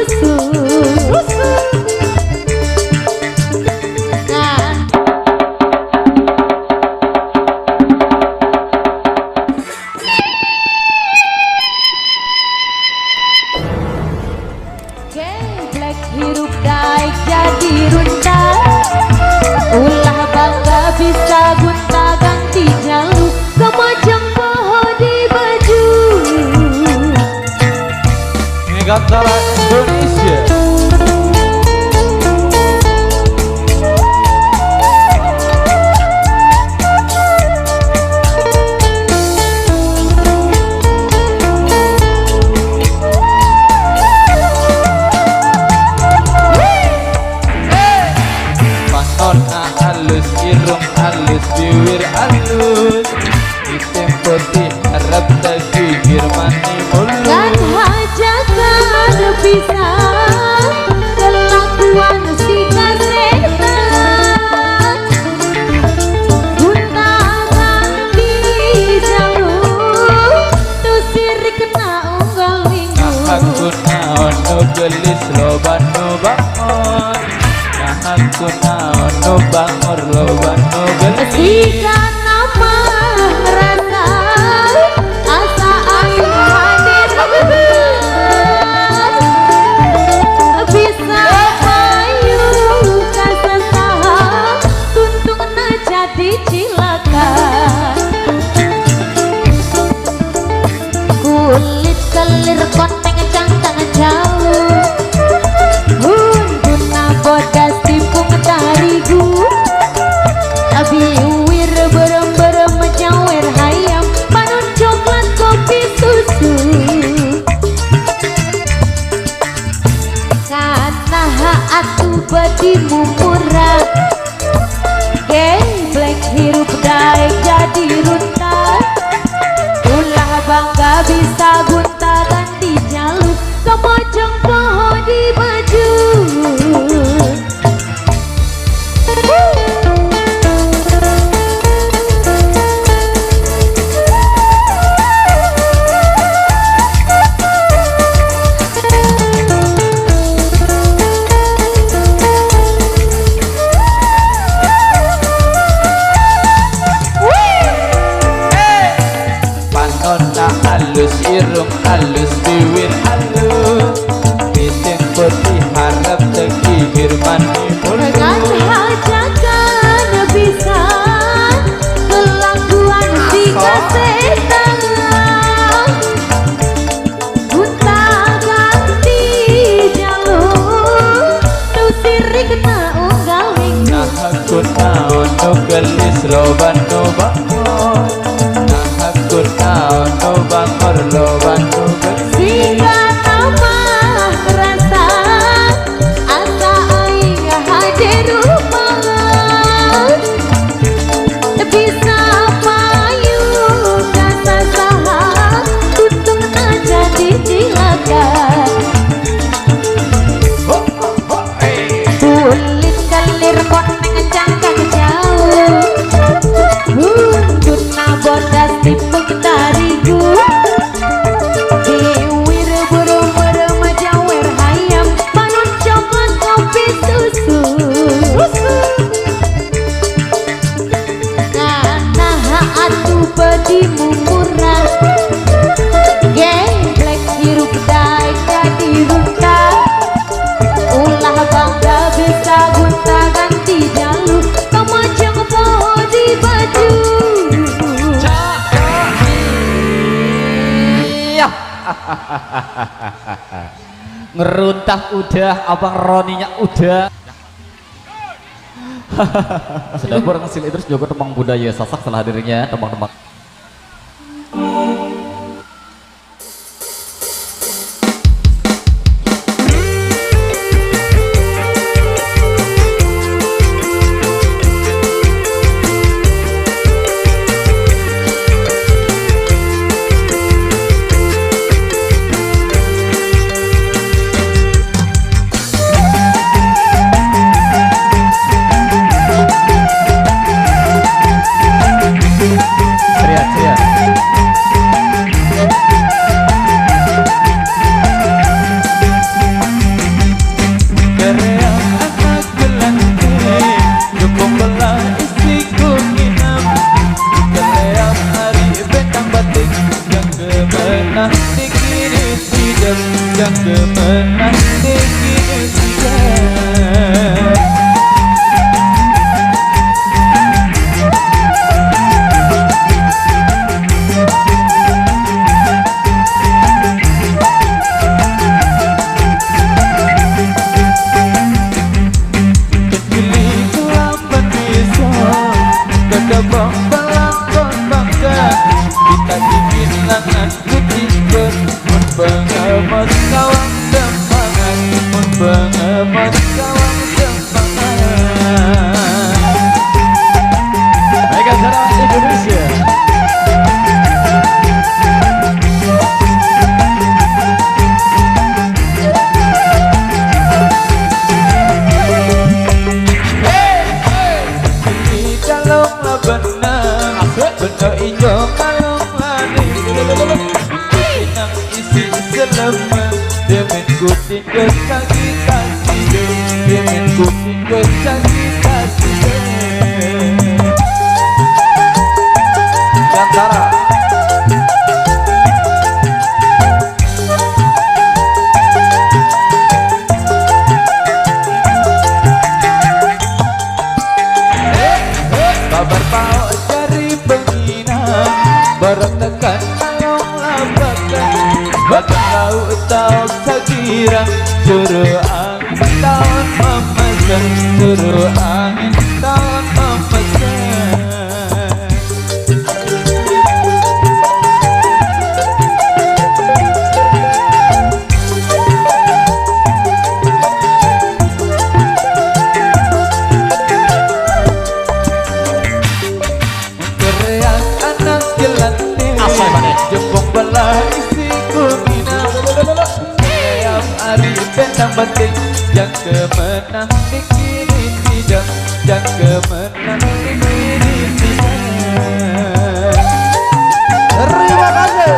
susu. Black hirup daik jadi runta, ulah bangga bisa gunta ganti jalur semacam pohon di baju. Megantara Indonesia. Halus irung halus bibir halus hitam putih harap tergigir mani mulut Dan hajakan bisa kelakuan si kasetan, gunta ganti jalur tu sirik na unggal minggu. aku naon gelis loban nu bangun aku naon nu bangor loban nu gelis Jika nama rasa asa aing hadir bisa payu kasasaha tuntungna jadi cilaka. Kulit kelir konteng cangkang jauh guna bodas tipung tarigu abi wir berem-berem menyawer hayam panun coklat kopi susu karena atuh bedimu murah gay black hirup daik jadi runta ulah bangga bisa gunta ganti jalur kemojong pohon di baju. halus irung halus bibir halus hitam putih harap tergigir mani Dengan mulut hajakan bisa kelakuan si kasetan, gunta ganti jalur tu sirik na unggal minggu. aku naon nu gelis loban nu bangun aku naon nu bangor loban nu gelis Jika nama rasa asa aing hadir rumah bisa payu kasasaha tuntungna jadi cilaka. Kulit kelir koneng cangkang jauh guna bodas tipung tarigu diwir burung-burung jawer hayam panun coklat kopi susu karena atuh bedimu murah gay black hirup daik jadi runta ulah bangga bisa gunta ganti jalur kemojong pohon di baju. Ngeruntah udah, abang Roninya udah. Sedang kurang hasil terus juga tembang budaya sasak salah hadirnya tembang-tembang. tidak yang kemenang Indonesia. Pengemas kawang semangat, pengemas kawang semangat. Mega Zara Indonesia. Ini kalong lah benar, benar hijau kalong lani. Nang isi selamat, demen kuting kesakit kasih, demen kuting kesakit kasih. Gantara. Kabar pau dari penginap, barang tekan kalong labakan, bakal laut tahu sakira, suruh angin tahun memesan, suruh angin tahun memesan. Jempong belah isi kumina, ayam ari bentang banting, yang kemenang dikini tidak, yang kemenang dikini tidak. Terima kasih.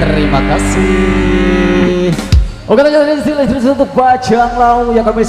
Terima kasih. Oke, lanjut dari sini untuk Bajang Lau yang kami